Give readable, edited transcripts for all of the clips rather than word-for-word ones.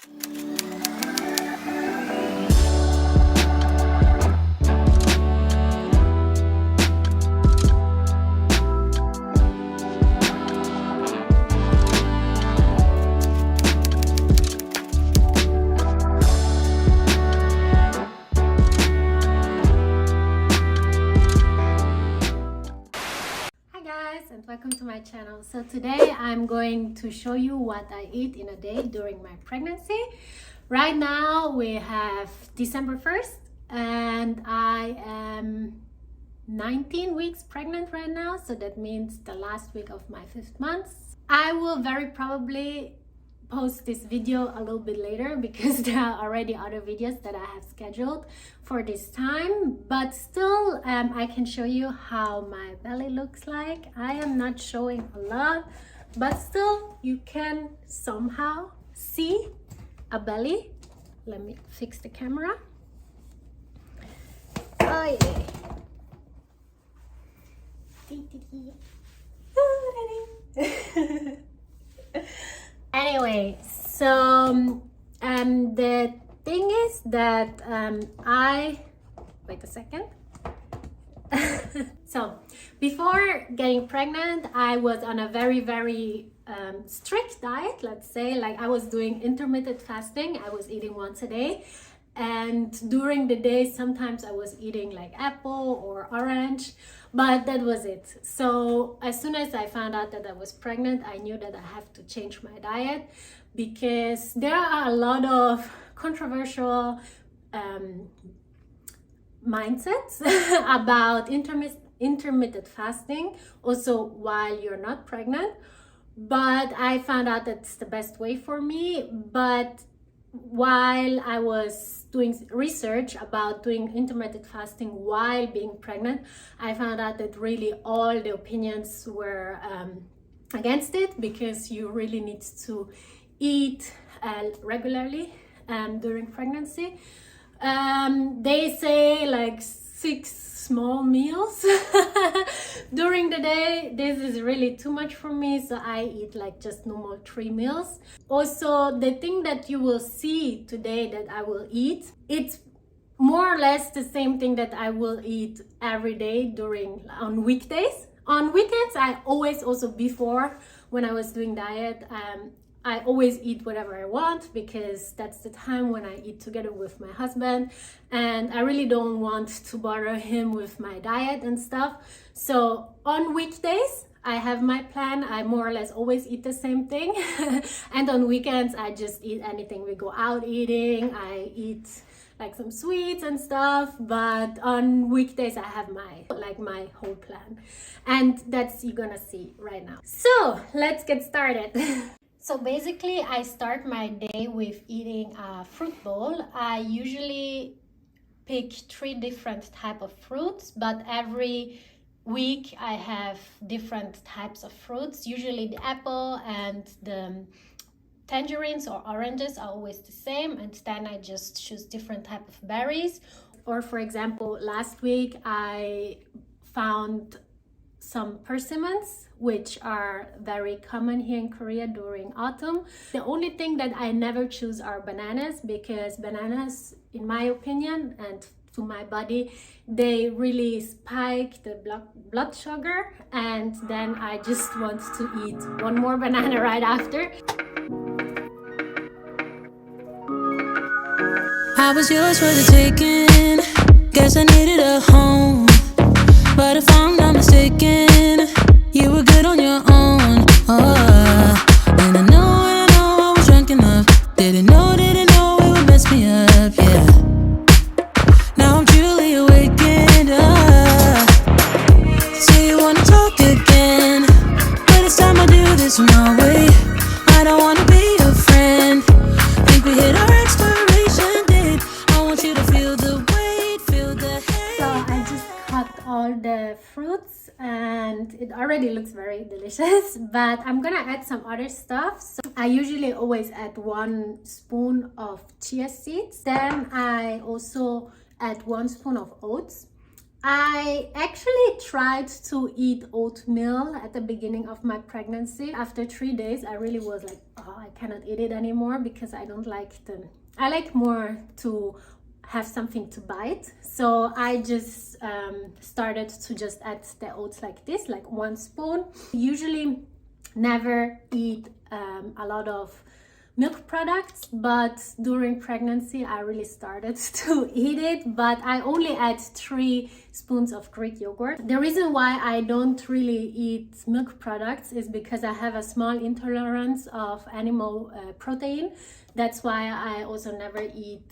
And welcome to my channel. So today I'm going to show you what I eat in a day during my pregnancy. Right now we have December 1st and I am 19 weeks pregnant right now, so that means the last week of my 5th month. I will very probably post this video a little bit later because there are already other videos that I have scheduled for this time, but still I can show you how my belly looks like. I am not showing a lot, but still you can somehow see a belly. Let me fix the camera. Oh yeah. Anyway, so the thing is that wait a second. So before getting pregnant, I was on a very strict diet. Let's say, like, I was doing intermittent fasting. I was eating once a day, and during the day sometimes I was eating like apple or orange, but that was it. So as soon as I found out that I was pregnant, I knew that I have to change my diet because there are a lot of controversial mindsets about intermittent fasting also while you're not pregnant. But I found out that's the best way for me. But while I was doing research about doing intermittent fasting while being pregnant, I found out that really all the opinions were against it, because you really need to eat regularly during pregnancy. They say like 6 small meals during the day. This is really too much for me, so I eat like just normal 3 meals. Also, the thing that you will see today that I will eat, it's more or less the same thing that I will eat every day on weekdays. On weekends, I always, also before when I was doing diet, I always eat whatever I want, because that's the time when I eat together with my husband, and I really don't want to bother him with my diet and stuff. So on weekdays, I have my plan. I more or less always eat the same thing. And on weekends, I just eat anything. We go out eating, I eat like some sweets and stuff, but on weekdays I have my whole plan, and that's you're gonna see right now. So let's get started. So basically, I start my day with eating a fruit bowl. I usually pick 3 different types of fruits, but every week I have different types of fruits. Usually the apple and the tangerines or oranges are always the same, and then I just choose different type of berries. Or for example, last week I found some persimmons, which are very common here in Korea during autumn. The only thing that I never choose are bananas, because bananas, in my opinion and to my body, they really spike the blood sugar, and then I just want to eat one more banana right after. I was yours for the taking. Guess I needed a home, but if I'm not mistaken, you were good on your own. And I know I was drunk enough. Didn't know it would mess me up, yeah. Now I'm truly awakened up. Say you wanna talk again, but it's time I do this my way. I don't wanna be your friend. Think we hit our expiration date. I want you to feel the weight, feel the hate. So I just cut all the fruits and it already looks very delicious, but I'm gonna add some other stuff. So I usually always add 1 spoon of chia seeds. Then I also add 1 spoon of oats, I actually tried to eat oatmeal at the beginning of my pregnancy. After 3 days, I really was like, oh, I cannot eat it anymore because I don't like I like more to have something to bite. So I just started to just add the oats like this, like 1 spoon. Usually never eat a lot of milk products, but during pregnancy I really started to eat it, but I only add 3 spoons of Greek yogurt. The reason why I don't really eat milk products is because I have a small intolerance of animal protein. That's why I also never eat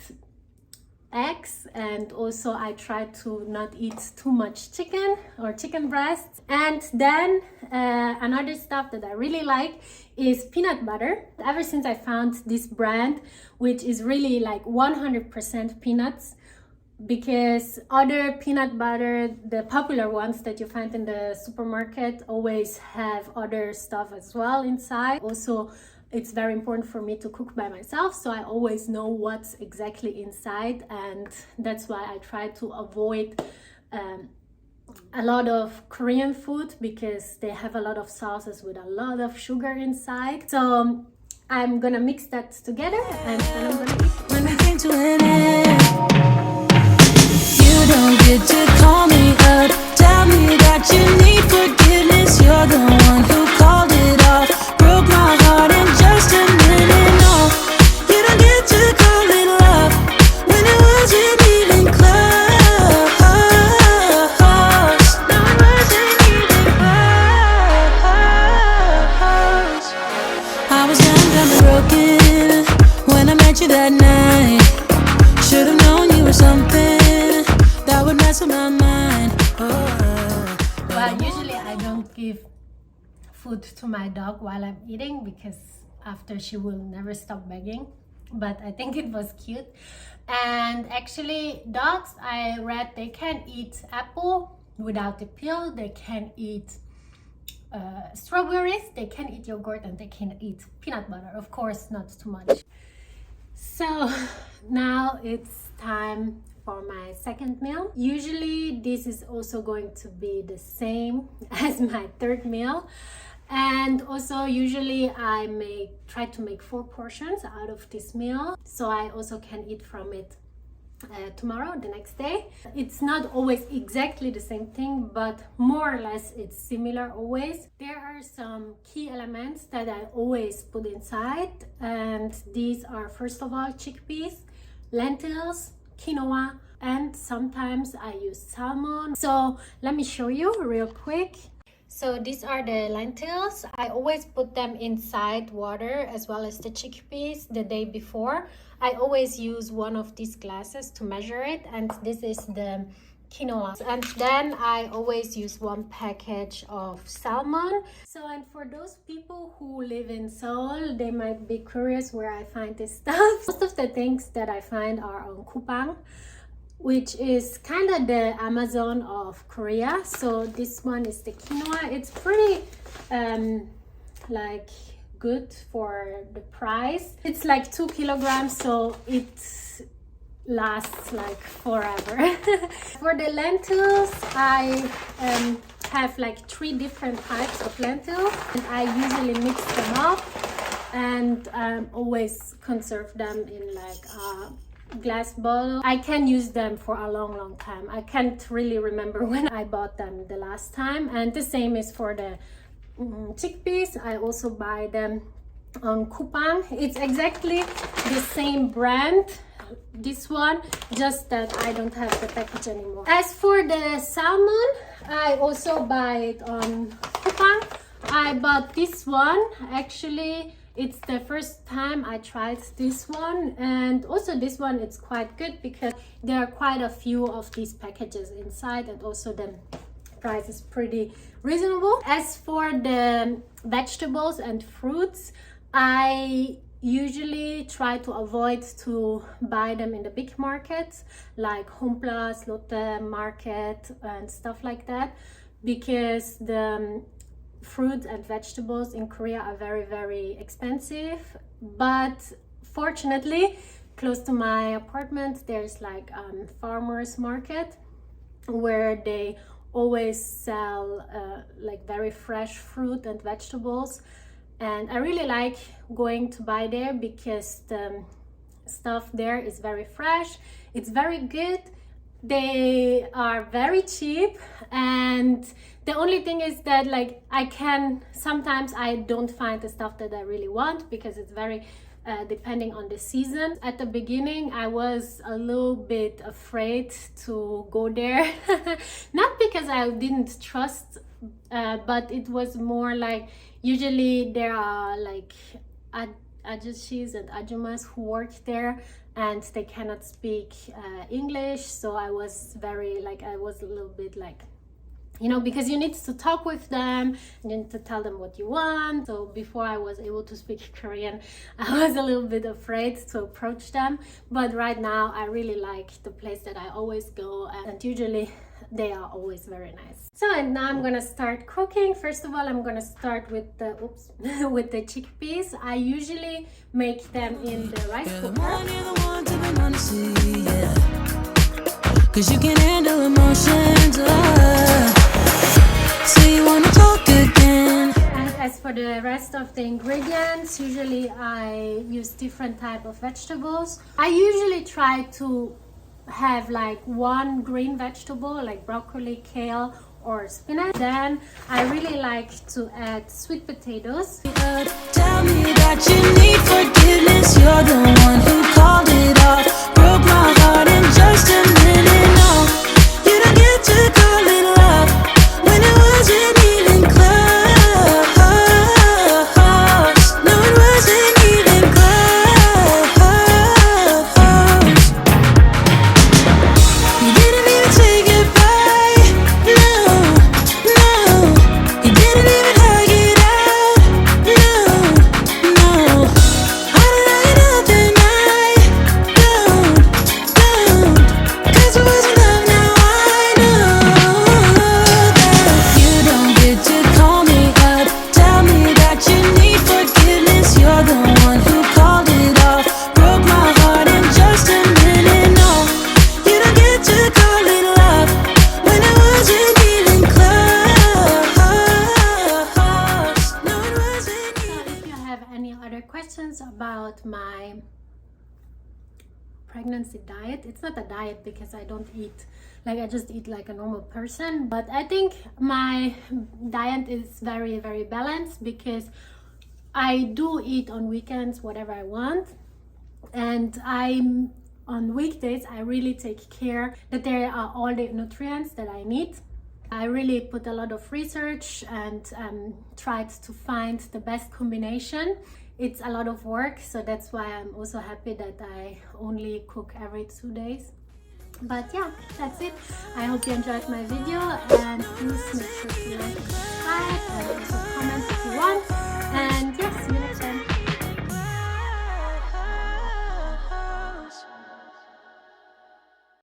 eggs, and also I try to not eat too much chicken or chicken breasts. And then another stuff that I really like is peanut butter. Ever since I found this brand, which is really like 100% peanuts, because other peanut butter, the popular ones that you find in the supermarket, always have other stuff as well inside. Also, it's very important for me to cook by myself, so I always know what's exactly inside, and that's why I try to avoid a lot of Korean food, because they have a lot of sauces with a lot of sugar inside. So I'm gonna mix that together and then I'm gonna eat. When we came to an end, you don't get to call me up, tell me that you need forgiveness. You're the one who called it off, broke my heart in just a minute. No, you don't get to call it love when it wasn't even close. No, it wasn't even close. I was young and broken when I met you that night. Should've known you were something that would mess with my mind. But usually I don't give food to my dog while I'm eating, because after she will never stop begging. But I think it was cute. And actually dogs, I read, they can eat apple without the peel, they can eat strawberries, they can eat yogurt, and they can eat peanut butter. Of course, not too much. So now it's time for my second meal. Usually this is also going to be the same as my third meal, and also usually I try to make 4 portions out of this meal, so I also can eat from it tomorrow, the next day. It's not always exactly the same thing, but more or less it's similar always. There are some key elements that I always put inside, and these are, first of all, chickpeas, lentils, quinoa, and sometimes I use salmon. So let me show you real quick. So these are the lentils. I always put them inside water, as well as the chickpeas, the day before. I always use one of these glasses to measure it, and this is the quinoa. And then I always use 1 package of salmon. So, and for those people who live in Seoul, they might be curious where I find this stuff. Most of the things that I find are on Coupang, which is kind of the Amazon of Korea. So this one is the quinoa. It's pretty like good for the price. It's like 2 kilograms, so it lasts like forever. For the lentils, I have like 3 different types of lentils, and I usually mix them up and always conserve them in like a glass bottle. I can use them for a long time. I can't really remember when I bought them the last time. And the same is for the chickpeas. I also buy them on Coupang. It's exactly the same brand, this one, just that I don't have the package anymore. As for the salmon, I also buy it on Coupang. I bought this one, actually it's the first time I tried this one, and also this one, it's quite good because there are quite a few of these packages inside, and also the price is pretty reasonable. As for the vegetables and fruits, I usually try to avoid to buy them in the big markets like Homeplus, Lotte Market and stuff like that, because the fruits and vegetables in Korea are very expensive. But fortunately, close to my apartment there's like farmers market, where they always sell like very fresh fruit and vegetables, and I really like going to buy there because the stuff there is very fresh, it's very good, they are very cheap, and the only thing is that like sometimes I don't find the stuff that I really want because it's very depending on the season. At the beginning I was a little bit afraid to go there not because I didn't trust, but it was more like usually there are like Ajashis and Ajumas who work there and they cannot speak English, so I was a little bit like, you know, because you need to talk with them and you need to tell them what you want. So before I was able to speak Korean, I was a little bit afraid to approach them, but right now I really like the place that I always go, and usually they are always very nice. So, and now I'm gonna start cooking. First of all, I'm gonna start with the with the chickpeas. I usually make them in the rice cooker. Cause you can handle emotions, so you wanna talk again. And as for the rest of the ingredients, usually I use different type of vegetables. I usually try to have like one green vegetable like broccoli, kale or spinach. Then I really like to add sweet potatoes. Tell me that you need forgiveness, you're the one who called it off, broke my heart in just a minute. No, you don't get to call it love when it wasn't even close. No, it wasn't even close. You didn't even say goodbye. No, no. You didn't even hug it out. No, no. How did I end up that night? Don't. Cause it wasn't love, now I know that you don't get to call me up. Tell me that you need forgiveness. You're the one who called it off, broke my heart in just a minute. No, you don't get to call it love when it wasn't even close. No, it wasn't even. If you have any other questions about my pregnancy diet, it's not a diet because I don't eat like, I just eat like a normal person, but I think my diet is very, very balanced because I do eat on weekends whatever I want, and on weekdays I really take care that there are all the nutrients that I need. I really put a lot of research and tried to find the best combination. It's a lot of work, so that's why I'm also happy that I only cook every 2 days. But yeah, that's it. I hope you enjoyed my video, and please make sure to like and subscribe.